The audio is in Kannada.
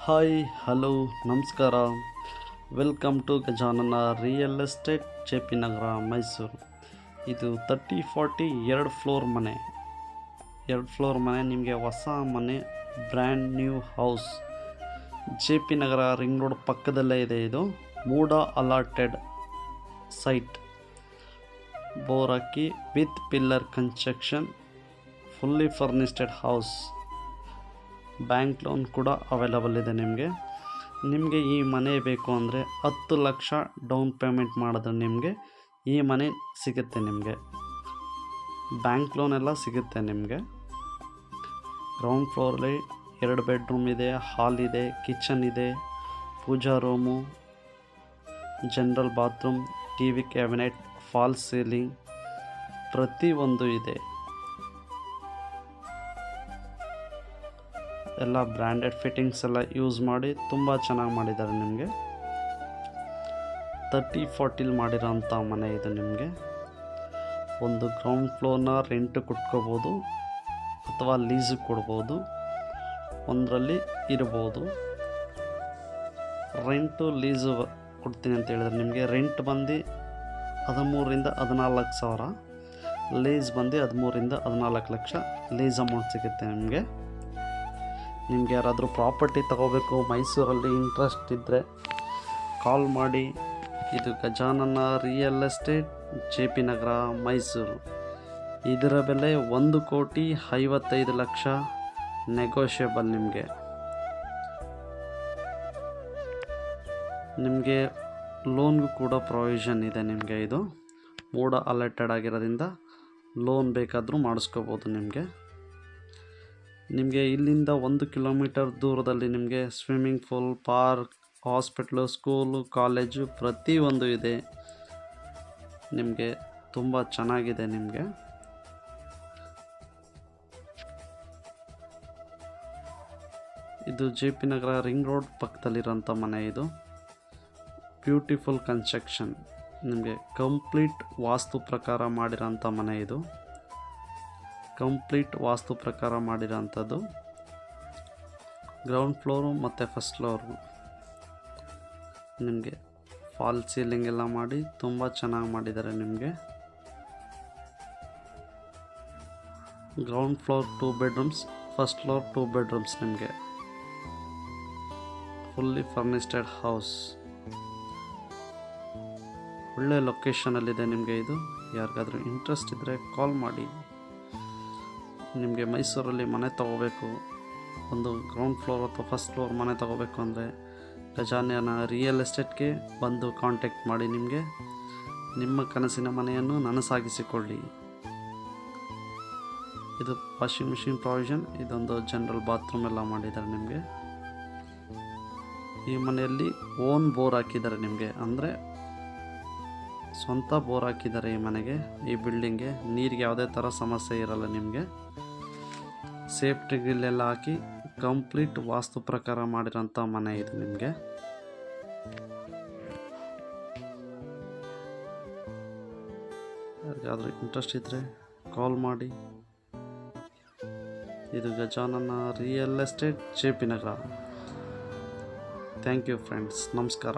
ಹಾಯ್ ಹಲೋ ನಮಸ್ಕಾರ. Welcome to Gajanana real estate, JP Nagar, Mysuru. ಇದು 30-40 ಎರಡು ಫ್ಲೋರ್ ಮನೆ ನಿಮಗೆ ಹೊಸ ಮನೆ, brand new house. JP Nagar ring road ಪಕ್ಕದಲ್ಲೇ ಇದೆ. ಇದು ಮೂಡ ಅಲಾಟೆಡ್ ಸೈಟ್, ಬೋರ್ ಹಾಕಿ with pillar construction, fully furnished house. Bank loan ಕೂಡ ಅವೈಲಬಲ್ ಇದೆ. ನಿಮಗೆ ಈ ಮನೆ ಬೇಕು ಅಂದರೆ 10 ಲಕ್ಷ ಡೌನ್ ಪೇಮೆಂಟ್ ಮಾಡಿದ್ರೆ ನಿಮಗೆ ಈ ಮನೆ ಸಿಗುತ್ತೆ. ನಿಮಗೆ ಬ್ಯಾಂಕ್ ಲೋನ್ ಎಲ್ಲ ಸಿಗುತ್ತೆ. ನಿಮಗೆ ಗ್ರೌಂಡ್ ಫ್ಲೋರಲ್ಲಿ 2 ಬೆಡ್ರೂಮ್ ಇದೆ, ಹಾಲ್ ಇದೆ, ಕಿಚನ್ ಇದೆ, puja room, general bathroom, TV cabinet, false ceiling ಪ್ರತಿಯೊಂದು ಇದೆ. ಎಲ್ಲ ಬ್ರ್ಯಾಂಡೆಡ್ ಫಿಟ್ಟಿಂಗ್ಸ್ ಎಲ್ಲ ಯೂಸ್ ಮಾಡಿ ತುಂಬ ಚೆನ್ನಾಗಿ ಮಾಡಿದ್ದಾರೆ. ನಿಮಗೆ 30-40 ಮಾಡಿರೋಂಥ ಮನೆ ಇದು. ನಿಮಗೆ ಒಂದು ಗ್ರೌಂಡ್ ಫ್ಲೋರ್ನ ರೆಂಟ್ ಕೊಟ್ಕೋಬೋದು ಅಥವಾ ಲೀಸಿಗೆ ಕೊಡ್ಬೋದು, ಒಂದರಲ್ಲಿ ಇರ್ಬೋದು. ರೆಂಟು ಲೀಸು ಕೊಡ್ತೀನಿ ಅಂತ ಹೇಳಿದ್ರೆ ನಿಮಗೆ ರೆಂಟ್ ಬಂದು 13ರಿಂದ 14 ಸಾವಿರ, ಲೀಸ್ ಬಂದು 13ರಿಂದ 14 ಲಕ್ಷ ಲೀಸ್ ಅಮೌಂಟ್ ಸಿಗುತ್ತೆ. ನಿಮ್ಗೆ ಯಾರಾದರೂ ಪ್ರಾಪರ್ಟಿ ತೊಗೋಬೇಕು ಮೈಸೂರಲ್ಲಿ ಇಂಟ್ರೆಸ್ಟ್ ಇದ್ದರೆ ಕಾಲ್ ಮಾಡಿ. ಇದು Gajanana real estate, JP Nagar, Mysuru. ಇದರ ಬೆಲೆ 1,55,00,000 ನೆಗೋಷಿಯಬಲ್. ನಿಮಗೆ ಲೋನ್ಗೂ ಕೂಡ ಪ್ರೊವಿಷನ್ ಇದೆ. ಇದು ಮೂಡ ಅಲರ್ಟೆಡ್ ಆಗಿರೋದ್ರಿಂದ ಲೋನ್ ಬೇಕಾದರೂ ಮಾಡಿಸ್ಕೋಬೋದು. ನಿಮಗೆ ಇಲ್ಲಿಂದ 1 ಕಿಲೋಮೀಟರ್ ದೂರದಲ್ಲಿ ನಿಮಗೆ swimming pool, park, hospital, school, college ಪ್ರತಿಯೊಂದು ಇದೆ. ನಿಮಗೆ ತುಂಬ ಚೆನ್ನಾಗಿದೆ. ಇದು JP ನಗರ ರಿಂಗ್ ರೋಡ್ ಪಕ್ಕದಲ್ಲಿರೋಂಥ ಮನೆ. ಇದು ಬ್ಯೂಟಿಫುಲ್ ಕನ್ಸ್ಟ್ರಕ್ಷನ್, ನಿಮಗೆ ಕಂಪ್ಲೀಟ್ ವಾಸ್ತು ಪ್ರಕಾರ ಮಾಡಿರೋಂಥ ಮನೆ. ಇದು ಕಂಪ್ಲೀಟ್ ವಾಸ್ತು ಪ್ರಕಾರ ಮಾಡಿರೋಂಥದ್ದು. ಗ್ರೌಂಡ್ ಫ್ಲೋರು ಮತ್ತು ಫಸ್ಟ್ ಫ್ಲೋರು ನಿಮಗೆ ಫಾಲ್ ಸೀಲಿಂಗ್ ಎಲ್ಲ ಮಾಡಿ ತುಂಬ ಚೆನ್ನಾಗಿ ಮಾಡಿದ್ದಾರೆ. Ground floor 2 bedrooms, first floor 2 bedrooms. Fully furnished house, ಒಳ್ಳೆ ಲೊಕೇಶನಲ್ಲಿದೆ. ಇದು ಯಾರಿಗಾದ್ರೂ ಇಂಟ್ರೆಸ್ಟ್ ಇದ್ದರೆ ಕಾಲ್ ಮಾಡಿ. ನಿಮಗೆ ಮೈಸೂರಲ್ಲಿ ಮನೆ ತೊಗೋಬೇಕು, ಒಂದು ಗ್ರೌಂಡ್ ಫ್ಲೋರ್ ಅಥವಾ ಫಸ್ಟ್ ಫ್ಲೋರ್ ಮನೆ ತೊಗೋಬೇಕು ಅಂದರೆ ಗಜಾನನ ರಿಯಲ್ ಎಸ್ಟೇಟ್ಗೆ ಬಂದು ಕಾಂಟ್ಯಾಕ್ಟ್ ಮಾಡಿ. ನಿಮ್ಮ ಕನಸಿನ ಮನೆಯನ್ನು ನನಸಾಗಿಸಿಕೊಳ್ಳಿ. ಇದು ವಾಷಿಂಗ್ ಮಿಷಿನ್ ಪ್ರಾವಿಷನ್, ಇದೊಂದು ಜನರಲ್ ಬಾತ್ರೂಮ್ ಎಲ್ಲ ಮಾಡಿದ್ದಾರೆ. ಈ ಮನೆಯಲ್ಲಿ ಓನ್ ಬೋರ್ ಹಾಕಿದ್ದಾರೆ. ಅಂದರೆ ಸ್ವಂತ ಬೋರ್ ಹಾಕಿದ್ದಾರೆ ಈ ಮನೆಗೆ, ಈ ಬಿಲ್ಡಿಂಗ್ಗೆ. ನೀರಿಗೆ ಯಾವುದೇ ಥರ ಸಮಸ್ಯೆ ಇರಲ್ಲ. ಸೇಫ್ಟಿ ಗ್ರಿಲ್ ಎಲ್ಲ ಹಾಕಿ ಕಂಪ್ಲೀಟ್ ವಾಸ್ತು ಪ್ರಕಾರ ಮಾಡಿರೋಂಥ ಮನೆ ಇದು. ಯಾರಿಗಾದ್ರೂ ಇಂಟ್ರೆಸ್ಟ್ ಇದ್ದರೆ ಕಾಲ್ ಮಾಡಿ. ಇದು Gajanana real estate, JP Nagar. Thank you friends, ನಮಸ್ಕಾರ.